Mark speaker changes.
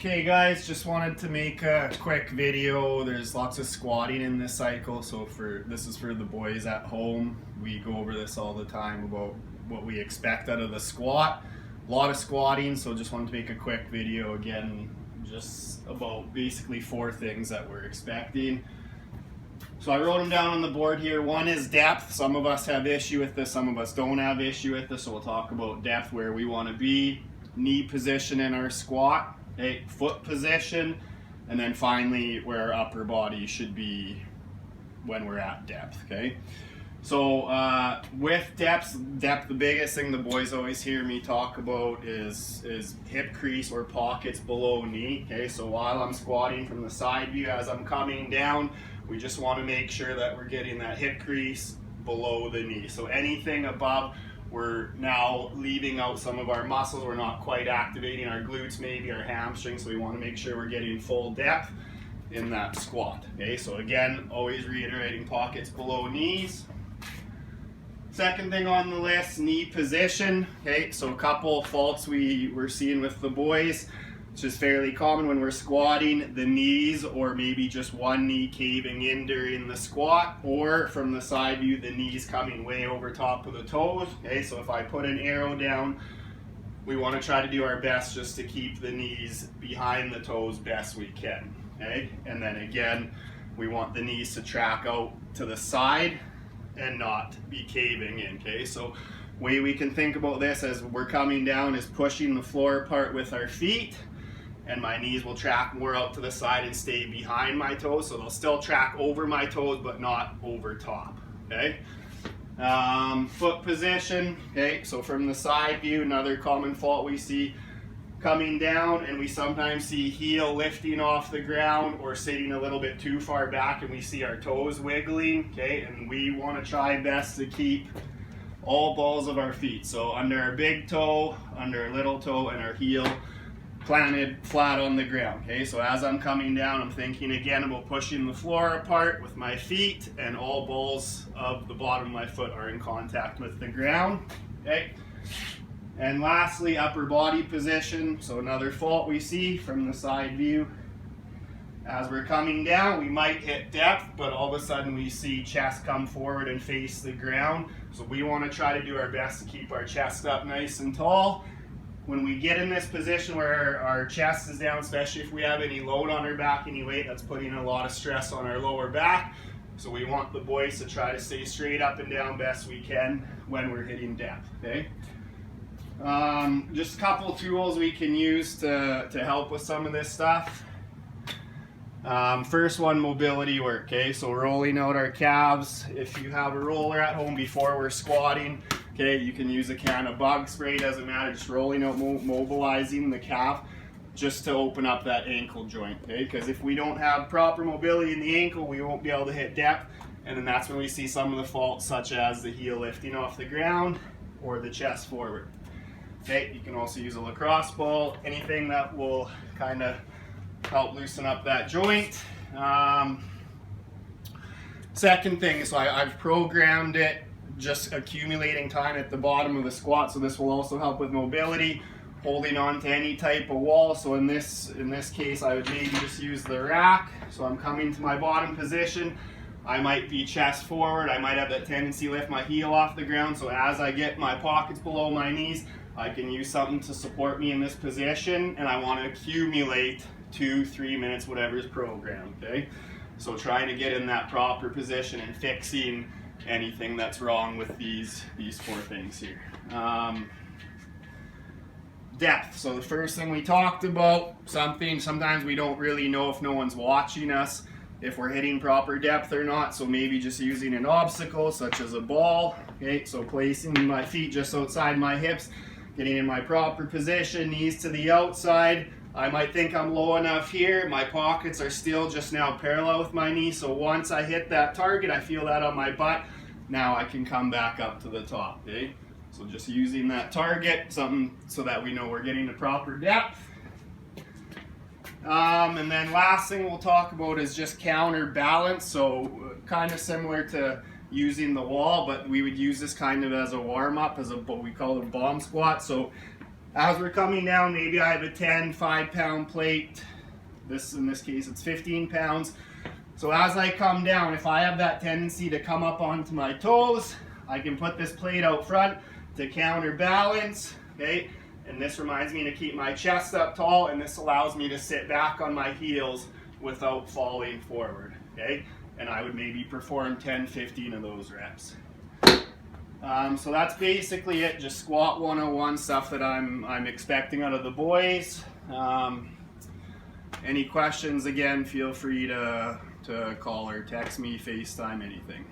Speaker 1: Okay guys, just wanted to make a quick video. There's lots of squatting in this cycle, so this is for the boys at home. We go over this all the time about what we expect out of the squat. A lot of squatting, so just wanted to make a quick video again, just about basically 4 things that we're expecting. So I wrote them down on the board here. One is depth. Some of us have issue with this, some of us don't have issue with this, so we'll talk about depth, where we want to be, knee position in our squat, okay, foot position, and then finally where our upper body should be when we're at depth. Okay, so with depth, the biggest thing the boys always hear me talk about is hip crease or pockets below knee. Okay, so while I'm squatting from the side view, as I'm coming down, we just want to make sure that we're getting that hip crease below the knee. So anything above, we're now leaving out some of our muscles. We're not quite activating our glutes, maybe our hamstrings, so we want to make sure we're getting full depth in that squat. Okay, so again, always reiterating pockets below knees. Second thing on the list, knee position. Okay, so a couple faults we're seeing with the boys, which is fairly common when we're squatting, the knees or maybe just one knee caving in during the squat, or from the side view, the knees coming way over top of the toes. Okay, so if I put an arrow down, we want to try to do our best just to keep the knees behind the toes best we can. Okay, and then again, we want the knees to track out to the side and not be caving in. Okay, so way we can think about this as we're coming down is pushing the floor apart with our feet, and my knees will track more out to the side and stay behind my toes, so they'll still track over my toes but not over top. Okay, foot position. Okay, so from the side view, another common fault we see, coming down and we sometimes see heel lifting off the ground or sitting a little bit too far back and we see our toes wiggling. Okay, and we want to try best to keep all balls of our feet, so under our big toe, under our little toe, and our heel planted flat on the ground. Okay, so as I'm coming down, I'm thinking again about pushing the floor apart with my feet, and all balls of the bottom of my foot are in contact with the ground. Okay, and lastly, upper body position. So another fault we see from the side view, as we're coming down, we might hit depth, but all of a sudden we see chest come forward and face the ground. So we want to try to do our best to keep our chest up nice and tall. When we get in this position where our chest is down, especially if we have any load on our back, any weight, that's putting a lot of stress on our lower back. So we want the boys to try to stay straight up and down best we can when we're hitting depth. Okay. Just a couple tools we can use to help with some of this stuff. First one, mobility work. Okay, so rolling out our calves. If you have a roller at home before we're squatting, okay, you can use a can of bug spray, doesn't matter, just rolling out, mobilizing the calf just to open up that ankle joint. Okay, because if we don't have proper mobility in the ankle, we won't be able to hit depth, and then that's when we see some of the faults, such as the heel lifting off the ground or the chest forward. Okay, you can also use a lacrosse ball, anything that will kind of help loosen up that joint. Second thing, so I've programmed it just accumulating time at the bottom of the squat, so this will also help with mobility, holding on to any type of wall. So in this case, I would maybe just use the rack. So I'm coming to my bottom position, I might be chest forward, I might have that tendency to lift my heel off the ground, so as I get my pockets below my knees, I can use something to support me in this position, and I want to accumulate 2-3 minutes, whatever is programmed. Okay, so trying to get in that proper position and fixing anything that's wrong with these 4 things here. Depth. So the first thing we talked about, sometimes we don't really know if no one's watching us if we're hitting proper depth or not, so maybe just using an obstacle such as a ball. Okay, so placing my feet just outside my hips, getting in my proper position, knees to the outside. I might think I'm low enough here, my pockets are still just now parallel with my knee, so once I hit that target, I feel that on my butt, now I can come back up to the top. Okay, so just using that target, something so that we know we're getting the proper depth. And then last thing we'll talk about is just counterbalance, so kind of similar to using the wall, but we would use this kind of as a warm-up, as what we call a bomb squat. So As we're coming down, maybe I have a 10 5-pound plate. In this case, it's 15 pounds. So as I come down, if I have that tendency to come up onto my toes, I can put this plate out front to counterbalance, okay? And this reminds me to keep my chest up tall, and this allows me to sit back on my heels without falling forward, okay? And I would maybe perform 10, 15 of those reps. So that's basically it, just squat 101 stuff that I'm expecting out of the boys. Any questions, again, feel free to call or text me, FaceTime, anything.